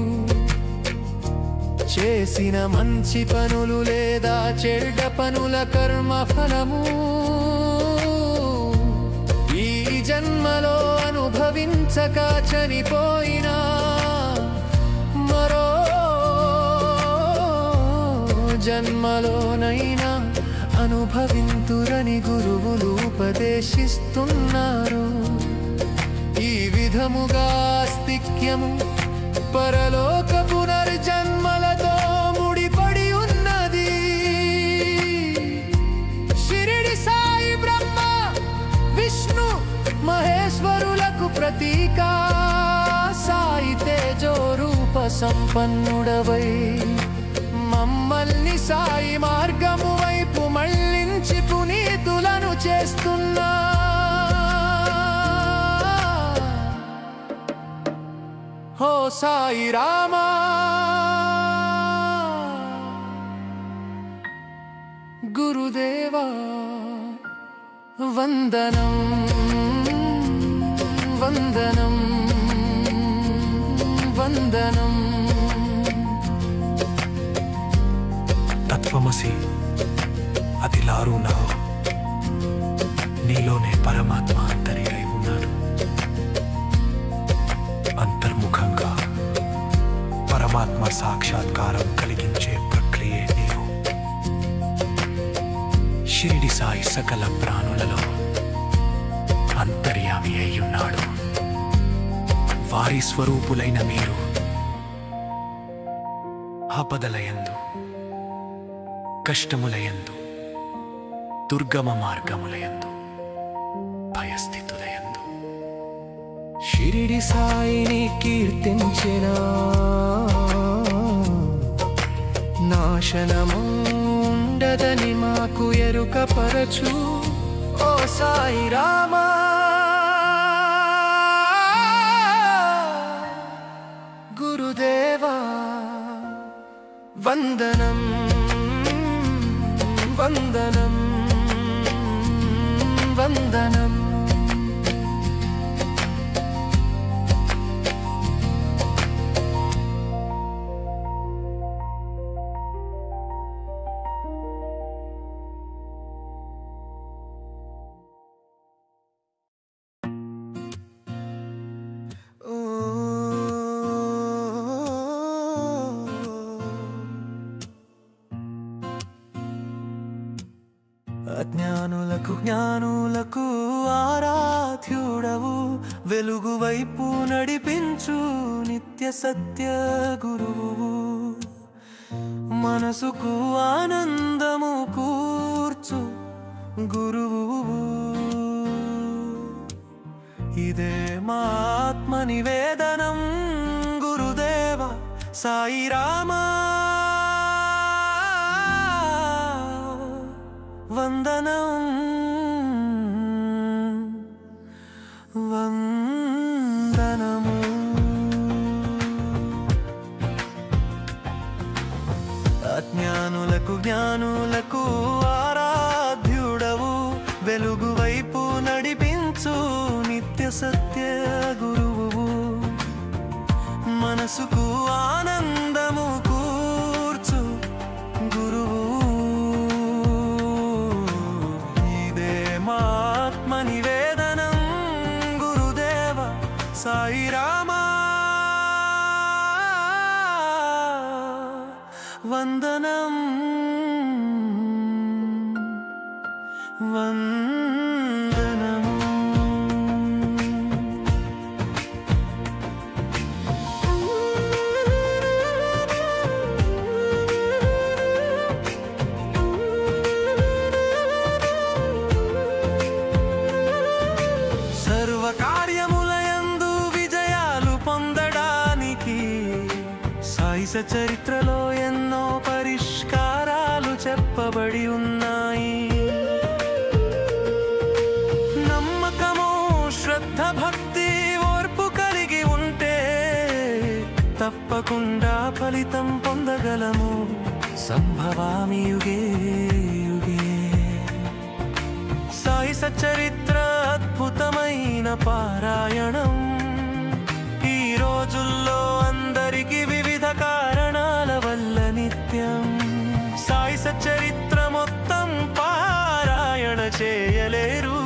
చేసిన మంచి పనులు లేదా చెడ్డ పనుల కర్మ ఫలము ఈ జన్మలో అనుభవించక చనిపోయినా మరో జన్మలోనైనా అనుభవింతురని గురువులు ఉపదేశిస్తున్నారు. ఈ విధముగా ఆస్తిక్యము పరలోక పునర్జన్మలతో ముడిపడి ఉన్నది. షిరిడి సాయి బ్రహ్మ విష్ణు మహేశ్వరులకు ప్రతీక. సాయి తేజో రూప సంపన్నుడవై మమ్మల్ని సాయి మార్గము వైపు మళ్ళించి పునీతులను చేస్తున్నా. ఓ సాయి రామా, గురుదేవా వందనం వందనం వందనం. తత్వమసి అదిలారు నాహో, నీలోనే పరమాత్మ అంతరి అయి ఉన్నారు. అంతర్ముఖంగా పరమాత్మ సాక్షాత్కారం కలిగించే ప్రక్రియే నీవు. షిరిడి సాయి సకల ప్రాణులలో అంతర్యామి అయ్యున్నాడు. వారి స్వరూపులైన మీరు ఆపదలయందు, కష్టములయందు, దుర్గమ మార్గములయందు, భయస్థితులయందు షిరిడి సాయిని కీర్తించిన నాశనముండదని మాకు ఎరుకపరచు. ఓ సాయి రామా, గురుదేవా వందనం వందనం వందనం. అజ్ఞానులకు జ్ఞానులకు ఆరాధ్యుడవు, వెలుగు వైపు నడిపించు నిత్య సత్య గురువు. మనసుకు ఆనందము కూర్చు గురువు. ఇదే మా ఆత్మ నివేదనం గురుదేవ సాయి రామా. వందనం వందనము. అజ్ఞానులకు జ్ఞానులకు ఆరాధ్యుడవు, వెలుగు వైపు నడిపించు నిత్య సత్య గురువు. మనసుకు ఆనందము కూర్చు గురువు. నివేదనం గురుదేవ సాయి రామా. వందనం వందనము. సర్వకార్యములయందు విజయాలు పొందడానికి సాయి చరిత్రలో ఎన్నో పరిష్కారాలు చెప్పబడి ఉన్నాయి. నమ్మకము, శ్రద్ధ, భక్తి, ఓర్పు కలిగి ఉంటే తప్పకుండా ఫలితం పొందగలము. సంభవామి యుగే యుగే. సాయి సచరిత్ర అద్భుతమైన పారాయణం. ఈ రోజుల్లో అందరికీ వివిధ కారణాల వల్ల నిత్యం సాయి సచరిత్ర మొత్తం పారాయణ చేయలేరు.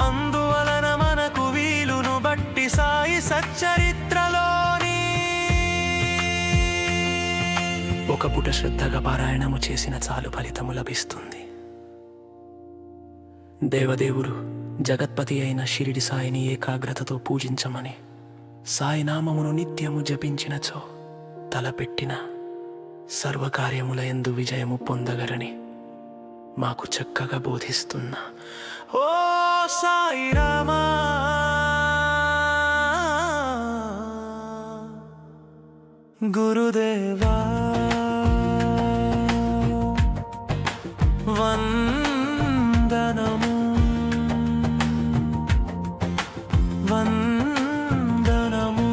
అందువలన మనకు వీలును బట్టి సాయి సచరిత్రలోని ఒక పూట శ్రద్ధగా పారాయణము చేసిన చాలు ఫలితము లభిస్తుంది. దేవదేవుడు జగత్పతి అయిన షిరిడి సాయిని ఏకాగ్రతతో పూజించమని, సాయినామమును నిత్యము జపించినచో తలపెట్టిన సర్వకార్యములయందు విజయము పొందగరని మాకు చక్కగా బోధిస్తున్న ఓ సాయి రామా గురుదేవా వందనము వందనము.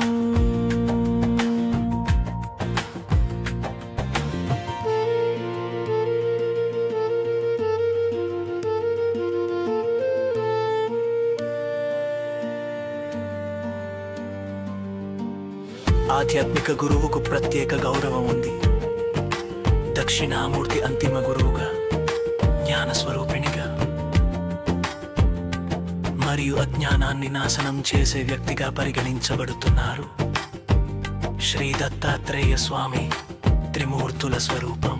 ఆధ్యాత్మిక గురువుకు ప్రత్యేక గౌరవం ఉంది. దక్షిణామూర్తి అంతిమ గురువుగా, జ్ఞానస్వరూపిణిగా మరియు అజ్ఞానాన్ని నాశనం చేసే వ్యక్తిగా పరిగణించబడుతున్నారు. శ్రీ దత్తాత్రేయ స్వామి త్రిమూర్తుల స్వరూపం.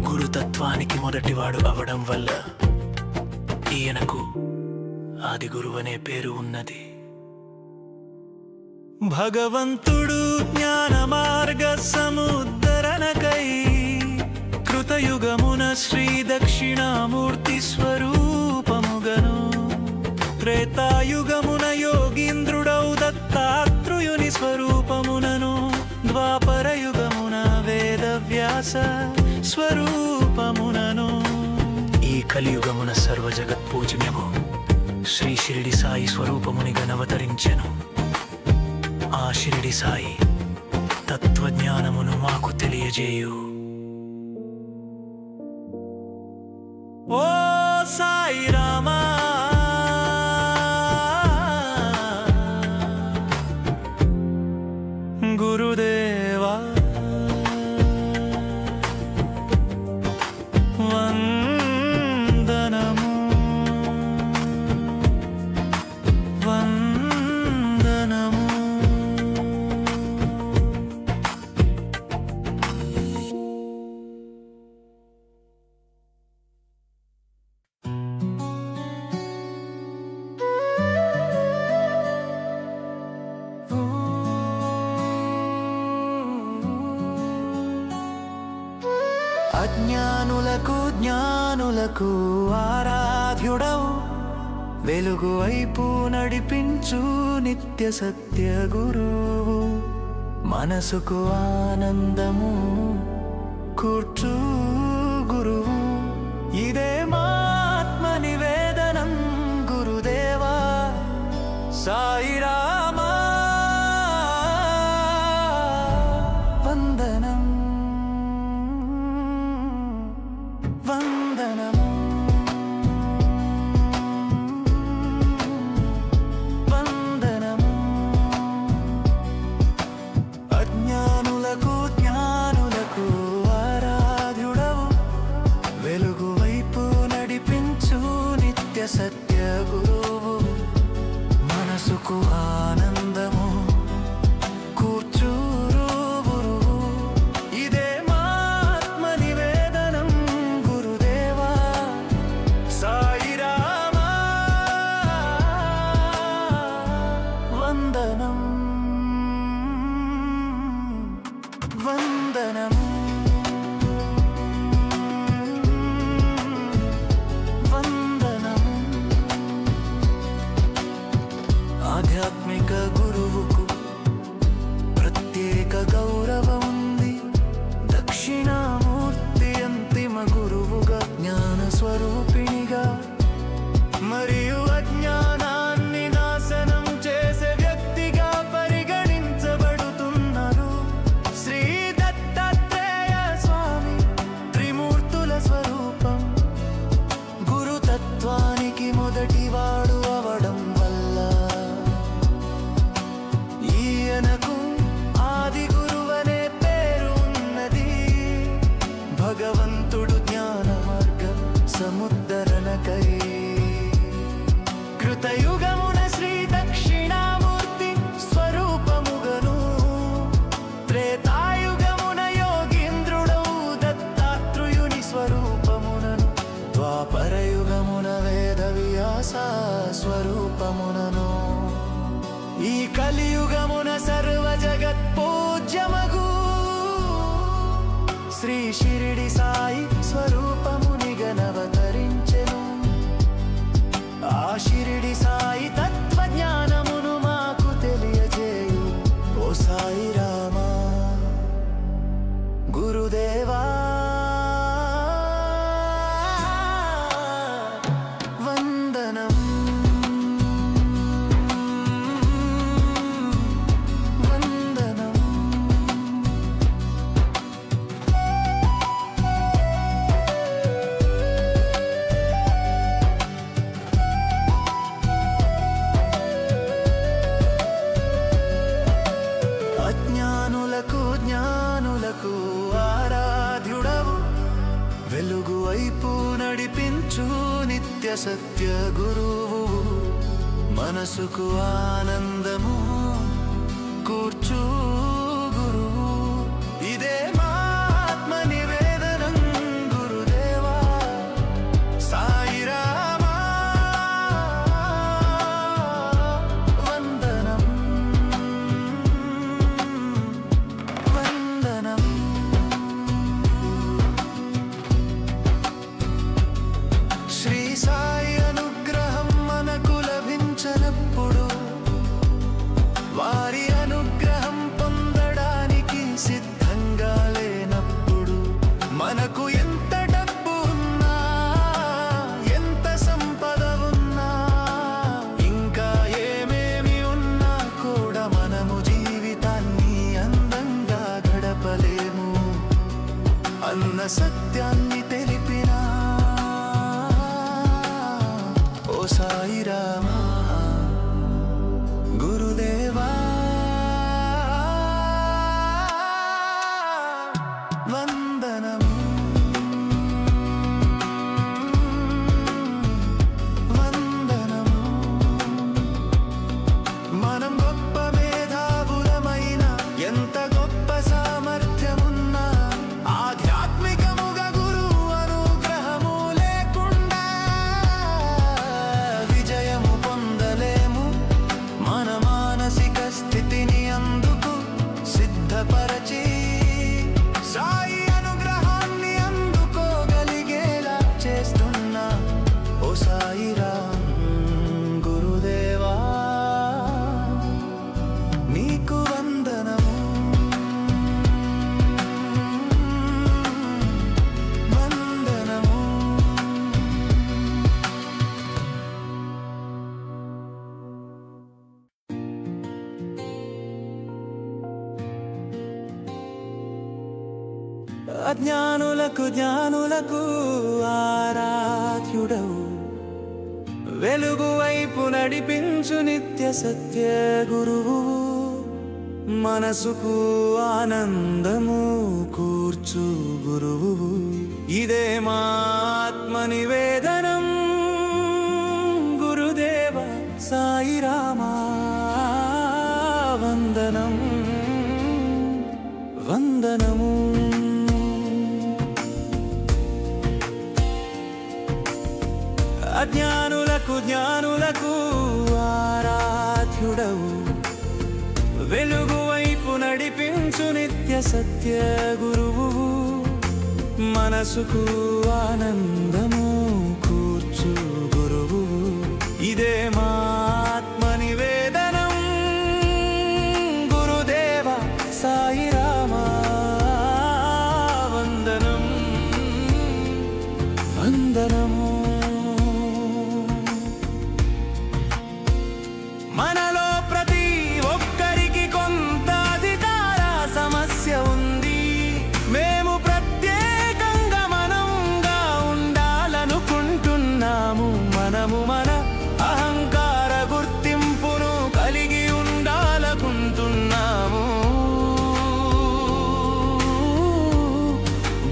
గురుతత్వానికి మొదటివాడు అవడం వల్ల ఈయనకు ఆది గురువు అనే పేరు ఉన్నది. భగవంతుడు జ్ఞాన మార్గ సముద్ధరణకై కృతయుగమున శ్రీ దక్షిణామూర్తి స్వరూపముగను, త్రేతాయుగమున యోగీంద్రుడౌ దత్తాత్రేయుని స్వరూపమునను, ద్వాపరయుగమున వేదవ్యాస స్వరూపమునను, ఈ కలియుగమున సర్వజగత్ పూజనీయము శ్రీ షిరిడి సాయి స్వరూపమునిగా అవతరించెను. ఆ షిరిడి సాయి తత్వజ్ఞానమును మాకు తెలియజేయు. ఓ సాయి రామా గురుదేవా వందనము వందనము. అజ్ఞానులకు జ్ఞానులకు ఆరాధ్యుడవు, వెలుగు వైపు నడిపించు నిత్య సత్య గురువు, మనసుకు ఆనందము కూర్చు గురువు, ఇదే మాత్మ నివేదనం గురుదేవా సాయి రామా వందనం వందనము వందనము. అజ్ఞానులకు జ్ఞానులకు ఆరాధ్యుడవు, వెలుగు వైపు నడిపించు నిత్య సత్య గురువు, మనసుకు ఆనందము కూర్చు గురువు, ఇదే మాత్మ నివేదనం గురుదేవా సాయి రామా వందనం వందనము వందనము. ఆధ్యాత్మిక గురువుకు ప్రత్యేక గౌరవం ఉంది. దక్షిణామూర్తి అంతిమ గురువుగా, జ్ఞాన స్వరూపిణిగా మరియు అజ్ఞానాన్ని నాశనం చేసే వ్యక్తిగా పరిగణించబడుతున్నారు. శ్రీ దత్తాత్రేయ శ్రీ షిరిడి సాయి స్వరూపమునిగనవతరించెను. ఆ షిరిడి సాయి తత్వజ్ఞానమును మాకు తెలియజేయు ఓ సాయి రామా. గురుదేవా వందనం వందనం. అజ్ఞానులకు జ్ఞానులకు ఆరాధ్యుడవు, వెలుగు వైపు నడిపించు నిత్య సత్య గురువు, మనసుకు ఆనందము కూర్చు గురువు. ఇదే మా ఆత్మ నివేదనం గురుదేవా సాయి రామా. వందనం వందనం. శ్రీ సాయి అనుగ్రహం మనకు లభించనప్పుడు, వారి అనుగ్రహం పొందడానికి సిద్ధంగా లేనప్పుడు, మనకు ఎంత డబ్బు ఉన్నా ఎంత సంపద ఉన్నా ఇంకా ఏమేమి ఉన్నా కూడా మనము జీవితాన్ని అందంగా గడపలేము అన్న సత్యాన్ని తెలిపినా ఓ సాయి రామా. గురుదేవా వందనం వందనం. మనం గొప్ప మేధావులమైన ఎంత గొప్ప సామర్థ్యమున్నా ఆధ్యాత్మికముగా గురువు అనుగ్రహము లేకుండా విజయము పొందలేము. మన మానసిక స్థితిని అందుకు సిద్ధపరచి సాయి అనుగ్రహాన్ని అందుకోగలిగేలా చేస్తున్నా ఓ సాయి రామ్. గురుదేవా నీకు వందనము వందనము. అజ్ఞానులకు జ్ఞానులకు ఆరాధ్యుడవు, వెలుగు వైపు నడిపించు నిత్య సత్య గురువు, మనసుకు ఆనందము కూర్చు గురువు. ఇదే మా ఆత్మ నివేదనం గురుదేవ సాయి రామా. వందనం వందనము. అజ్ఞానులకు జ్ఞానులకు ఆరాధ్యుడవు, వెలుగు వైపు నడిపించు నిత్య సత్య గురువు, మనసుకు ఆనందము కూర్చు గురువు. ఇదే మా ఆత్మ నివేదనం గురుదేవ సాయి రామా. వందనం వందనము. మనలో ప్రతి ఒక్కరికి కొంత అధికార సమస్య ఉంది. మేము ప్రత్యేకంగా మనంగా ఉండాలనుకుంటున్నాము. మనము మన అహంకార గుర్తింపును కలిగి ఉండాలనుకుంటున్నాము.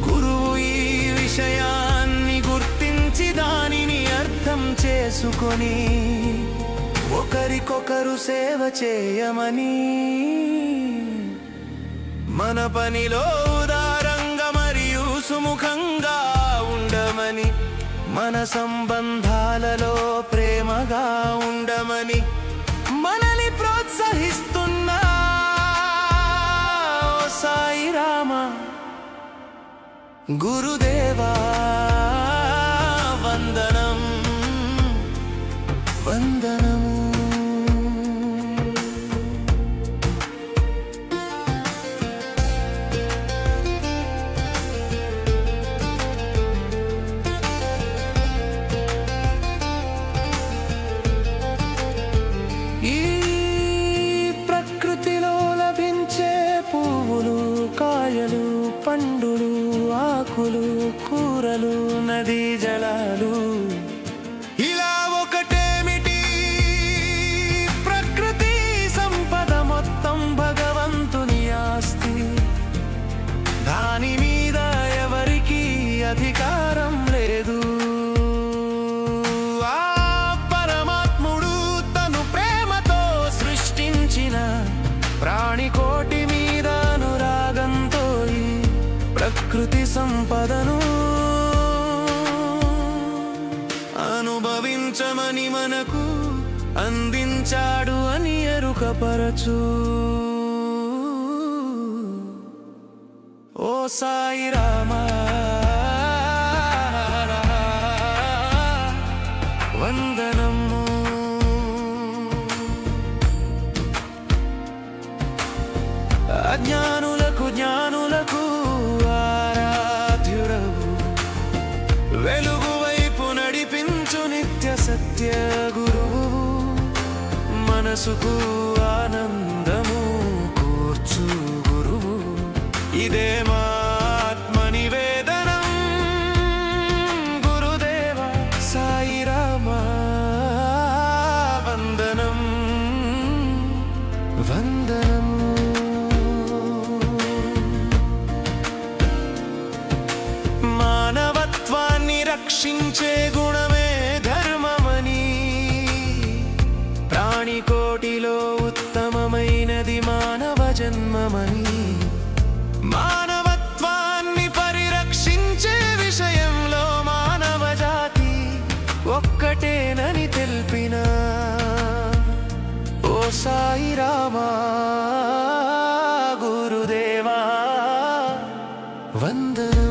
గురువు ఈ విషయాన్ని గుర్తించి దానిని అర్థం చేసుకొని ఒకరికొకరు సేవ చేయమని, మన పనిలో ఉదారంగా మరియు సుముఖంగా ఉండమని, మన సంబంధాలలో ప్రేమగా ఉండమని మనని ప్రోత్సహిస్తున్నా ఓ సాయి రామా. గురుదేవా వందనం వందనము. ఈ ప్రకృతిలో లభించే పువ్వులు, కాయలు, పండులు, ఆకులు, కూరలు, నదీ జలాలు, ఇలా ఒకటేమిటి ప్రకృతి సంపద మొత్తం భగవంతుని ఆస్తి. దాని మీద ఎవరికీ అధికారం లేదు. ఆ పరమాత్ముడు తను ప్రేమతో సృష్టించిన ప్రాణికోటి మీద అనురాగంతో ఈ ప్రకృతి సంపదను అనుభవించమని మనకు అందించాడు అని ఎరుకపరచు. ఓ సాయి రామా వందనము. అజ్ఞానులకు జ్ఞానులకు ఆరాధ్యుడవు, వెలుగు వైపు నడిపించు నిత్య సత్య గురువు, మనసుకు ఆనందము కూర్చు గురువు. ఇదే మా ఆత్మ నివేదనం గురుదేవ సాయి రామా వందనం వందనము. మానవత్వాన్ని రక్షించే గుణమే ధర్మమని, ప్రాణికోటిలో ఉత్తమమైనది మానవ జన్మమని, మానవత్వాన్ని పరిరక్షించే విషయంలో మానవ జాతి ఒక్కటేనని తెలిపిన ఓ సాయి రామా గురుదేవా వందనం.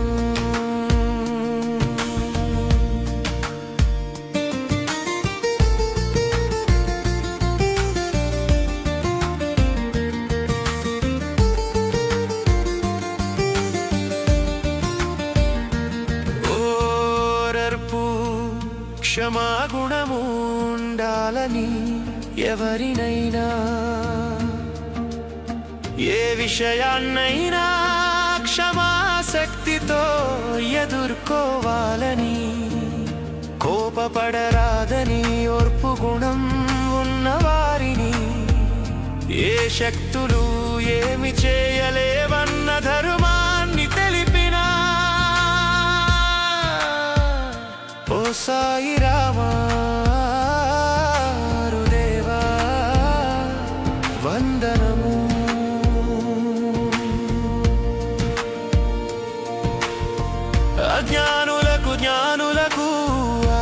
క్షమాగుణము ఉండాలని ఎవరినైనా, ఏ విషయాన్నైనా క్షమాశక్తితో ఎదుర్కోవాలని, కోపపడరాదని ఓర్పు గుణం ఉన్నవారిని, ఏ శక్తులు ఏమి చేయలేవన్న ధర్మాన్ని తెలిపినా ఓ సాయి రామా గురుదేవా వందనము. అజ్ఞానులకు జ్ఞానులకు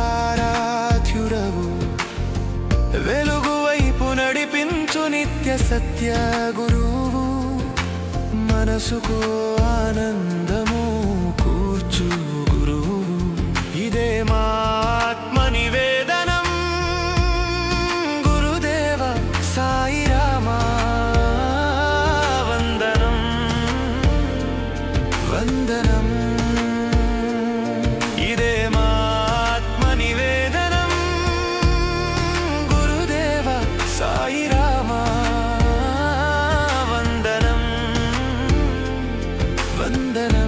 ఆరాధ్యుడవు, వెలుగు వైపు నడిపించు నిత్య సత్య గురువు, మనసుకు ఆనందము కూర్చు గురువు. ఇదే మా ఆత్మ నివేదనం గురుదేవ సాయి రామా వందనం వందనం. ఇదే మా ఆత్మ నివేదనం గురుదేవ సాయి రామా వందనం వందనం.